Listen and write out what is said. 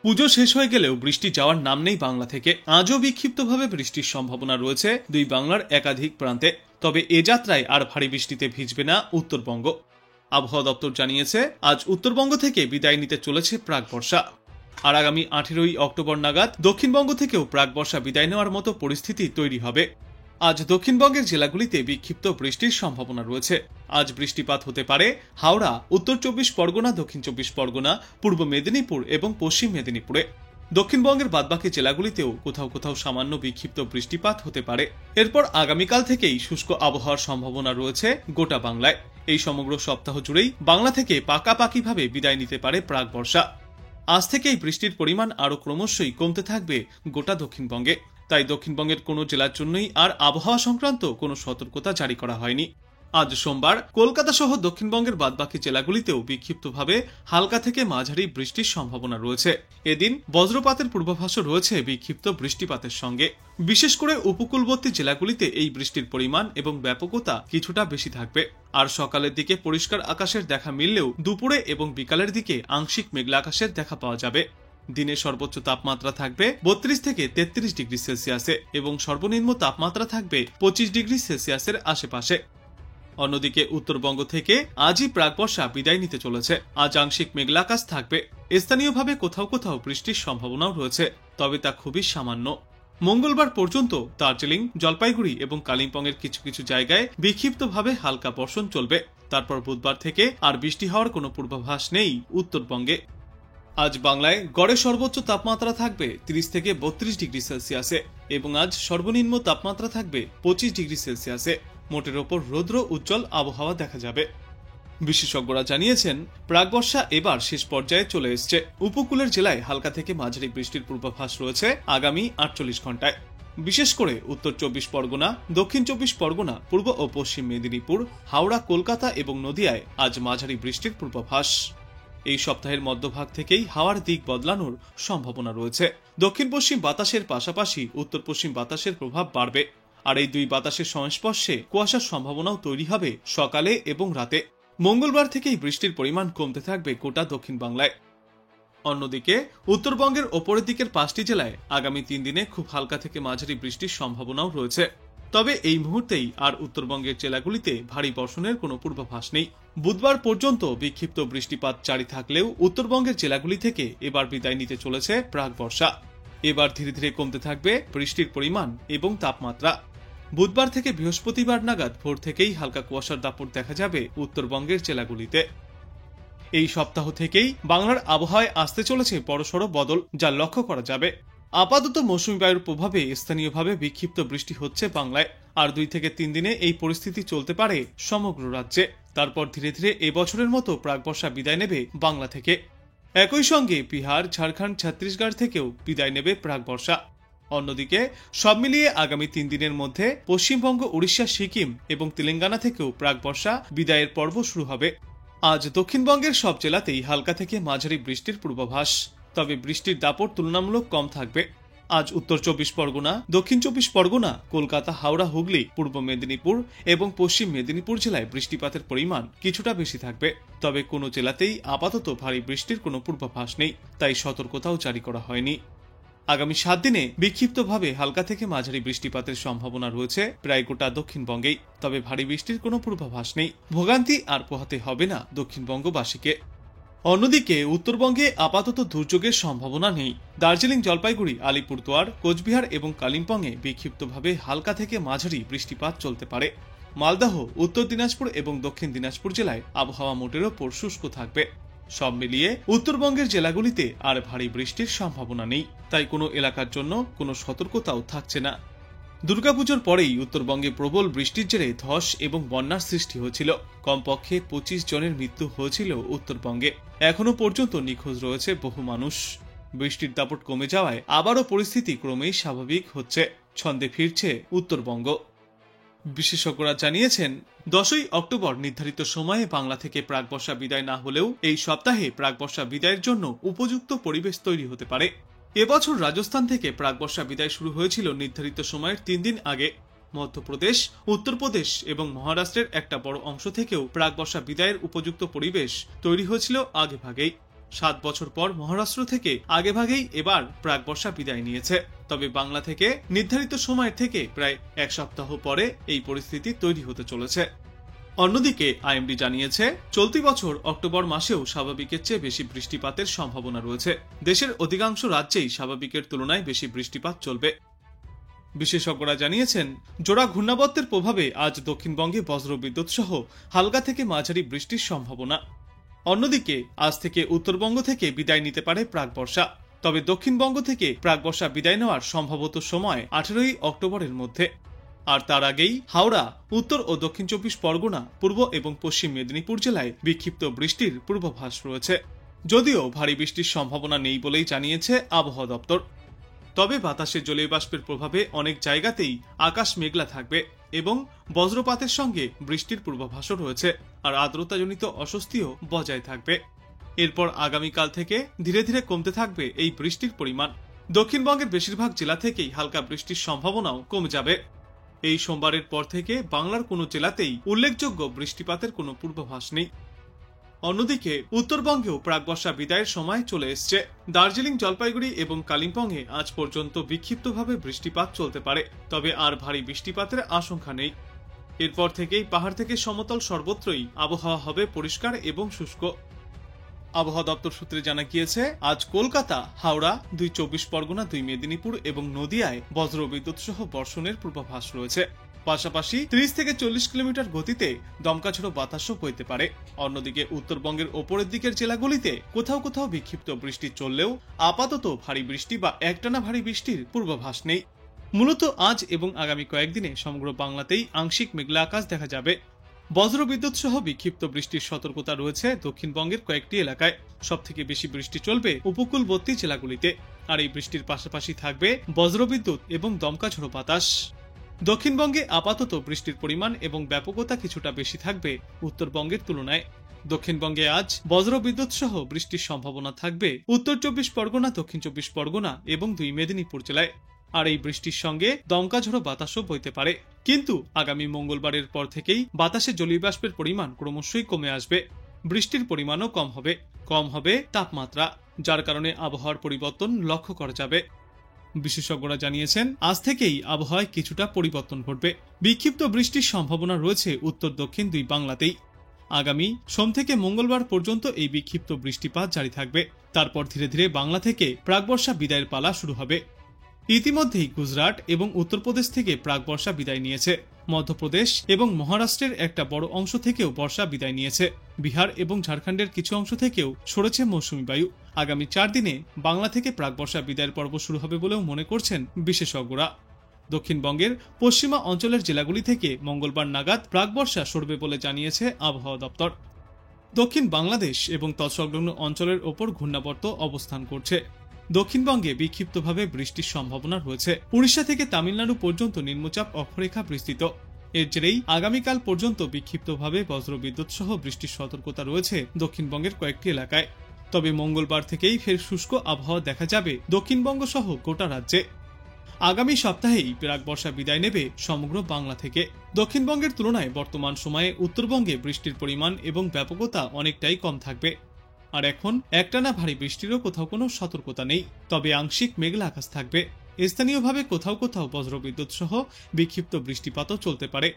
পুজো শেষ হয়ে গেলেও বৃষ্টি যাওয়ার নাম নেই বাংলা থেকে। আজও বিক্ষিপ্তভাবে বৃষ্টির সম্ভাবনা রয়েছে দুই বাংলার একাধিক প্রান্তে। তবে এ যাত্রায় আর ভারী বৃষ্টিতে ভিজবে না উত্তরবঙ্গ। আবহাওয়া দপ্তর জানিয়েছে, আজ উত্তরবঙ্গ থেকে বিদায় নিতে চলেছে প্রাক বর্ষা। আর আগামী 18ই অক্টোবর নাগাদ দক্ষিণবঙ্গ থেকেও প্রাক বর্ষা বিদায় নেওয়ার মতো পরিস্থিতি তৈরি হবে। আজ দক্ষিণবঙ্গের জেলাগুলিতে বিক্ষিপ্ত বৃষ্টির সম্ভাবনা রয়েছে। আজ বৃষ্টিপাত হতে পারে হাওড়া, উত্তর 24 পরগনা, দক্ষিণ 24 পরগনা, পূর্ব মেদিনীপুর এবং পশ্চিম মেদিনীপুরে। দক্ষিণবঙ্গের বাদবাকি জেলাগুলিতেও কোথাও কোথাও সামান্য বিক্ষিপ্ত বৃষ্টিপাত হতে পারে। এরপর আগামীকাল থেকেই শুষ্ক আবহাওয়ার সম্ভাবনা রয়েছে গোটা বাংলায়। এই সমগ্র সপ্তাহ জুড়েই বাংলা থেকে পাকাপাকিভাবে বিদায় নিতে পারে প্রাক বর্ষা। আজ থেকেই বৃষ্টির পরিমাণ আরো ক্রমশই কমতে থাকবে গোটা দক্ষিণবঙ্গে। তাই দক্ষিণবঙ্গের কোনো জেলার জন্যই আর আবহাওয়া সংক্রান্ত কোনো সতর্কতা জারি করা হয়নি। আজ সোমবার কলকাতা সহ দক্ষিণবঙ্গের বাদবাকি জেলাগুলিতেও বিক্ষিপ্তভাবে হালকা থেকে মাঝারি বৃষ্টির সম্ভাবনা রয়েছে। এদিন বজ্রপাতের পূর্বাভাসও রয়েছে বিক্ষিপ্ত বৃষ্টিপাতের সঙ্গে। বিশেষ করে উপকূলবর্তী জেলাগুলিতে এই বৃষ্টির পরিমাণ এবং ব্যাপকতা কিছুটা বেশি থাকবে। আর সকালের দিকে পরিষ্কার আকাশের দেখা মিললেও দুপুরে এবং বিকালের দিকে আংশিক মেঘলা আকাশের দেখা পাওয়া যাবে। দিনের সর্বোচ্চ তাপমাত্রা থাকবে 32 থেকে 33 ডিগ্রি সেলসিয়াসে এবং সর্বনিম্ন তাপমাত্রা থাকবে 25 ডিগ্রি সেলসিয়াসের আশেপাশে। অন্যদিকে উত্তরবঙ্গ থেকে আজই প্রাক বর্ষা বিদায় নিতে চলেছে। আজ আংশিক মেঘলা আকাশ থাকবে। স্থানীয়ভাবে কোথাও কোথাও বৃষ্টির সম্ভাবনাও রয়েছে, তবে তা খুবই সামান্য। মঙ্গলবার পর্যন্ত দার্জিলিং, জলপাইগুড়ি এবং কালিম্পংয়ের কিছু কিছু জায়গায় বিক্ষিপ্তভাবে হালকা বর্ষণ চলবে। তারপর বুধবার থেকে আর বৃষ্টি হওয়ার কোনো পূর্বাভাস নেই উত্তরবঙ্গে। আজ বাংলায় গড়ে সর্বোচ্চ তাপমাত্রা থাকবে 30 থেকে 32 ডিগ্রি সেলসিয়াসে এবং আজ সর্বনিম্ন তাপমাত্রা থাকবে 25 ডিগ্রি সেলসিয়াসে। মোটের ওপর রৌদ্র উজ্জ্বল আবহাওয়া দেখা যাবে। বিশেষজ্ঞরা জানিয়েছেন, প্রাক বর্ষা এবার শেষ পর্যায়ে চলে এসছে। উপকূলের জেলায় হালকা থেকে মাঝারি বৃষ্টির পূর্বাভাস রয়েছে আগামী 48 ঘন্টায়। বিশেষ করে উত্তর 24 পরগনা, দক্ষিণ 24 পরগনা, পূর্ব ও পশ্চিম মেদিনীপুর, হাওড়া, কলকাতা এবং নদিয়ায় আজ মাঝারি বৃষ্টির পূর্বাভাস। এই সপ্তাহের মধ্যভাগ থেকেই হাওয়ার দিক বদলানোর সম্ভাবনা রয়েছে। দক্ষিণ পশ্চিম বাতাসের পাশাপাশি উত্তর পশ্চিম বাতাসের প্রভাব বাড়বে। আর এই দুই বাতাসের সংস্পর্শে কুয়াশার সম্ভাবনাও তৈরি হবে সকালে এবং রাতে। মঙ্গলবার থেকেই বৃষ্টির পরিমাণ কমতে থাকবে গোটা দক্ষিণ বাংলায়। অন্যদিকে উত্তরবঙ্গের ওপরের দিকের 5টি জেলায় আগামী 3 দিনে খুব হালকা থেকে মাঝারি বৃষ্টির সম্ভাবনাও রয়েছে। তবে এই মুহূর্তেই আর উত্তরবঙ্গের জেলাগুলিতে ভারী বর্ষণের কোনো পূর্বাভাস নেই। বুধবার পর্যন্ত বিক্ষিপ্ত বৃষ্টিপাত জারি থাকলেও উত্তরবঙ্গের জেলাগুলি থেকে এবার বিদায় নিতে চলেছে প্রাক বর্ষা। এবার ধীরে ধীরে কমতে থাকবে বৃষ্টির পরিমাণ এবং তাপমাত্রা। বুধবার থেকে বৃহস্পতিবার নাগাদ ভোর থেকেই হালকা কুয়াশার দাপট দেখা যাবে উত্তরবঙ্গের জেলাগুলিতে। এই সপ্তাহ থেকেই বাংলার আবহাওয়ায় আসতে চলেছে বড়সড় বদল, যা লক্ষ্য করা যাবে। আপাতত মৌসুমী বায়ুর প্রভাবে স্থানীয়ভাবে বিক্ষিপ্ত বৃষ্টি হচ্ছে বাংলায়। আর 2 থেকে 3 দিনে এই পরিস্থিতি চলতে পারে সমগ্র রাজ্যে। তারপর ধীরে ধীরে এবছরের মতো প্রাক বর্ষা বিদায় নেবে বাংলা থেকে। একই সঙ্গে বিহার, ঝাড়খণ্ড, ছত্তিশগড় থেকেও বিদায় নেবে প্রাক বর্ষা। অন্যদিকে সব মিলিয়ে আগামী 3 দিনের মধ্যে পশ্চিমবঙ্গ, উড়িষ্যা, সিকিম এবং তেলেঙ্গানা থেকেও প্রাক বর্ষা বিদায়ের পর্ব শুরু হবে। আজ দক্ষিণবঙ্গের সব জেলাতেই হালকা থেকে মাঝারি বৃষ্টির পূর্বাভাস, তবে বৃষ্টির দাপট তুলনামূলক কম থাকবে। আজ উত্তর 24 পরগনা, দক্ষিণ 24 পরগনা, কলকাতা, হাওড়া, হুগলি, পূর্ব মেদিনীপুর এবং পশ্চিম মেদিনীপুর জেলায় বৃষ্টিপাতের পরিমাণ কিছুটা বেশি থাকবে। তবে কোনো জেলাতেই আপাতত ভারী বৃষ্টির কোনো পূর্বাভাস নেই, তাই সতর্কতাও জারি করা হয়নি। আগামী 7 দিনে বিক্ষিপ্তভাবে হালকা থেকে মাঝারি বৃষ্টিপাতের সম্ভাবনা রয়েছে প্রায় গোটা দক্ষিণবঙ্গেই। তবে ভারী বৃষ্টির কোনো পূর্বাভাস নেই। ভোগান্তি আর পোহাতে হবে না দক্ষিণবঙ্গবাসীকে। অন্যদিকে উত্তরবঙ্গে আপাতত দুর্যোগের সম্ভাবনা নেই। দার্জিলিং, জলপাইগুড়ি, আলিপুরদুয়ার, কোচবিহার এবং কালিম্পংয়ে বিক্ষিপ্তভাবে হালকা থেকে মাঝারি বৃষ্টিপাত চলতে পারে। মালদহ, উত্তর দিনাজপুর এবং দক্ষিণ দিনাজপুর জেলায় আবহাওয়া মোটের ওপর শুষ্ক থাকবে। সব মিলিয়ে উত্তরবঙ্গের জেলাগুলিতে আর ভারী বৃষ্টির সম্ভাবনা নেই, তাই কোনো এলাকার জন্য কোনো সতর্কতাও থাকছে না। দুর্গাপুজোর পরেই উত্তরবঙ্গে প্রবল বৃষ্টির জেরে ধস এবং বন্যার সৃষ্টি হয়েছিল। কমপক্ষে 25 জনের মৃত্যু হয়েছিল উত্তরবঙ্গে। এখনো পর্যন্ত নিখোঁজ রয়েছে বহু মানুষ। বৃষ্টির দাপট কমে যাওয়ায় আবারও পরিস্থিতি ক্রমেই স্বাভাবিক হচ্ছে, ছন্দে ফিরছে উত্তরবঙ্গ। বিশেষজ্ঞরা জানিয়েছেন, 10ই অক্টোবর নির্ধারিত সময়ে বাংলা থেকে প্রাক বর্ষা বিদায় না হলেও এই সপ্তাহে প্রাক বর্ষা বিদায়ের জন্য উপযুক্ত পরিবেশ তৈরি হতে পারে। এবছর রাজস্থান থেকে প্রাক বর্ষা বিদায় শুরু হয়েছিল নির্ধারিত সময়ের 3 দিন আগে। মধ্যপ্রদেশ, উত্তরপ্রদেশ এবং মহারাষ্ট্রের একটা বড় অংশ থেকেও প্রাক বর্ষা বিদায়ের উপযুক্ত পরিবেশ তৈরি হয়েছিল আগে ভাগেই। 7 বছর পর মহারাষ্ট্র থেকে আগেভাগেই এবার প্রাক বর্ষা বিদায় নিয়েছে। তবে বাংলা থেকে নির্ধারিত সময়ের থেকে প্রায় এক সপ্তাহ পরে এই পরিস্থিতি তৈরি হতে চলেছে। অন্যদিকে আইএমডি জানিয়েছে, চলতি বছর অক্টোবর মাসেও স্বাভাবিকের চেয়ে বেশি বৃষ্টিপাতের সম্ভাবনা রয়েছে। দেশের অধিকাংশ রাজ্যেই স্বাভাবিকের তুলনায় বেশি বৃষ্টিপাত চলবে। বিশেষজ্ঞরা জানিয়েছেন, জোড়া ঘূর্ণাবর্তের প্রভাবে আজ দক্ষিণবঙ্গে বজ্রবিদ্যুৎ সহ হালকা থেকে মাঝারি বৃষ্টির সম্ভাবনা। অন্যদিকে আজ থেকে উত্তরবঙ্গ থেকে বিদায় নিতে পারে প্রাক বর্ষা। তবে দক্ষিণবঙ্গ থেকে প্রাক বর্ষা বিদায় নেওয়ার সম্ভবত সময় 18ই অক্টোবরের মধ্যে। আর তার আগেই হাওড়া, উত্তর ও দক্ষিণ 24 পরগনা, পূর্ব এবং পশ্চিম মেদিনীপুর জেলায় বিক্ষিপ্ত বৃষ্টির পূর্বাভাস রয়েছে। যদিও ভারী বৃষ্টির সম্ভাবনা নেই বলেই জানিয়েছে আবহাওয়া দপ্তর। তবে বাতাসে জলীয় বাষ্পের প্রভাবে অনেক জায়গাতেই আকাশ মেঘলা থাকবে এবং বজ্রপাতের সঙ্গে বৃষ্টির পূর্বাভাসও রয়েছে। আর আর্দ্রতাজনিত অস্বস্তিও বজায় থাকবে। এরপর আগামীকাল থেকে ধীরে ধীরে কমতে থাকবে এই বৃষ্টির পরিমাণ। দক্ষিণবঙ্গের বেশিরভাগ জেলা থেকেই হালকা বৃষ্টির সম্ভাবনাও কমে যাবে। এই সোমবারের পর থেকে বাংলার কোনো জেলাতেই উল্লেখযোগ্য বৃষ্টিপাতের কোনো পূর্বাভাস নেই। অন্যদিকে উত্তরবঙ্গেও প্রাকবর্ষা বিদায়ের সময় চলে এসছে। দার্জিলিং, জলপাইগুড়ি এবং কালিম্পংয়ে আজ পর্যন্ত বিক্ষিপ্তভাবে বৃষ্টিপাত চলতে পারে, তবে আর ভারী বৃষ্টিপাতের আশঙ্কা নেই। এরপর থেকেই পাহাড় থেকে সমতল সর্বত্রই আবহাওয়া হবে পরিষ্কার এবং শুষ্ক। আবহাওয়া দপ্তর সূত্রে জানা গিয়েছে, আজ কলকাতা, হাওড়া, 2 24 পরগনা, 2 মেদিনীপুর এবং নদিয়ায় বজ্রবিদ্যুৎ সহ বর্ষণের পূর্বাভাস রয়েছে। পাশাপাশি 30 থেকে 40 কিলোমিটার গতিতে দমকাঝড়ো বাতাসও বইতে পারে। অন্যদিকে উত্তরবঙ্গের ওপরের দিকের জেলাগুলিতে কোথাও কোথাও বিক্ষিপ্ত বৃষ্টি চললেও আপাতত ভারী বৃষ্টি বা একটানা ভারী বৃষ্টির পূর্বাভাস নেই। মূলত আজ এবং আগামী কয়েকদিনে সমগ্র বাংলাতেই আংশিক মেঘলা আকাশ দেখা যাবে। বজ্রবিদ্যুৎ সহ বিক্ষিপ্ত বৃষ্টির সতর্কতা রয়েছে দক্ষিণবঙ্গের কয়েকটি এলাকায়। সবথেকে বেশি বৃষ্টি চলবে উপকূলবর্তী জেলাগুলিতে। আর এই বৃষ্টির পাশাপাশি থাকবে বজ্রবিদ্যুৎ এবং দমকাঝড়ো বাতাস। দক্ষিণবঙ্গে আপাতত বৃষ্টির পরিমাণ এবং ব্যাপকতা কিছুটা বেশি থাকবে উত্তরবঙ্গের তুলনায়। দক্ষিণবঙ্গে আজ বজ্রবিদ্যুৎ সহ বৃষ্টির সম্ভাবনা থাকবে উত্তর 24 পরগনা, দক্ষিণ 24 পরগনা এবং 2 মেদিনীপুর জেলায়। আর এই বৃষ্টির সঙ্গে দমকাঝড়ো বাতাসও বইতে পারে। কিন্তু আগামী মঙ্গলবারের পর থেকেই বাতাসে জলীয় বাষ্পের পরিমাণ ক্রমশই কমে আসবে। বৃষ্টির পরিমাণও কম হবে তাপমাত্রা, যার কারণে আবহাওয়ার পরিবর্তন লক্ষ্য করা যাবে। বিশেষজ্ঞরা জানিয়েছেন, আজ থেকেই আবহাওয়ায় কিছুটা পরিবর্তন ঘটবে। বিক্ষিপ্ত বৃষ্টির সম্ভাবনা রয়েছে উত্তর দক্ষিণ 2 বাংলাতেই। আগামী সোম থেকে মঙ্গলবার পর্যন্ত এই বিক্ষিপ্ত বৃষ্টিপাত জারি থাকবে। তারপর ধীরে ধীরে বাংলা থেকে প্রাকবর্ষা বিদায়ের পালা শুরু হবে। ইতিমধ্যেই গুজরাট এবং উত্তরপ্রদেশ থেকে প্রাকবর্ষা বিদায় নিয়েছে। মধ্যপ্রদেশ এবং মহারাষ্ট্রের একটা বড় অংশ থেকেও বর্ষা বিদায় নিয়েছে। বিহার এবং ঝাড়খণ্ডের কিছু অংশ থেকেও সরেছে মৌসুমী বায়ু। আগামী 4 দিনে বাংলা থেকে প্রাকবর্ষা বিদায়ের পর্ব শুরু হবে বলেও মনে করছেন বিশেষজ্ঞরা। দক্ষিণবঙ্গের পশ্চিমা অঞ্চলের জেলাগুলি থেকে মঙ্গলবার নাগাদ প্রাকবর্ষা সরবে বলে জানিয়েছে আবহাওয়া দপ্তর। দক্ষিণ বাংলাদেশ এবং তৎসংলগ্ন অঞ্চলের ওপর ঘূর্ণাবর্ত অবস্থান করছে। দক্ষিণবঙ্গে বিক্ষিপ্তভাবে বৃষ্টির সম্ভাবনা রয়েছে। উড়িষ্যা থেকে তামিলনাড়ু পর্যন্ত নিম্নচাপ অক্ষরেখা বিস্তৃত। এর জেরেই আগামীকাল পর্যন্ত বিক্ষিপ্তভাবে বজ্রবিদ্যুৎ সহ বৃষ্টির সতর্কতা রয়েছে দক্ষিণবঙ্গের কয়েকটি এলাকায়। তবে মঙ্গলবার থেকেই ফের শুষ্ক আবহাওয়া দেখা যাবে দক্ষিণবঙ্গ সহ গোটা রাজ্যে। আগামী সপ্তাহেই প্রাকবর্ষা বিদায় নেবে সমগ্র বাংলা থেকে। দক্ষিণবঙ্গের তুলনায় বর্তমান সময়ে উত্তরবঙ্গে বৃষ্টির পরিমাণ এবং ব্যাপকতা অনেকটাই কম থাকবে। আর এখন একটানা ভারী বৃষ্টিরও কোথাও কোনো সতর্কতা নেই, তবে আংশিক মেঘলা আকাশ থাকবে। স্থানীয়ভাবে কোথাও কোথাও বজ্রবিদ্যুৎ সহ বিক্ষিপ্ত বৃষ্টিপাতও চলতে পারে।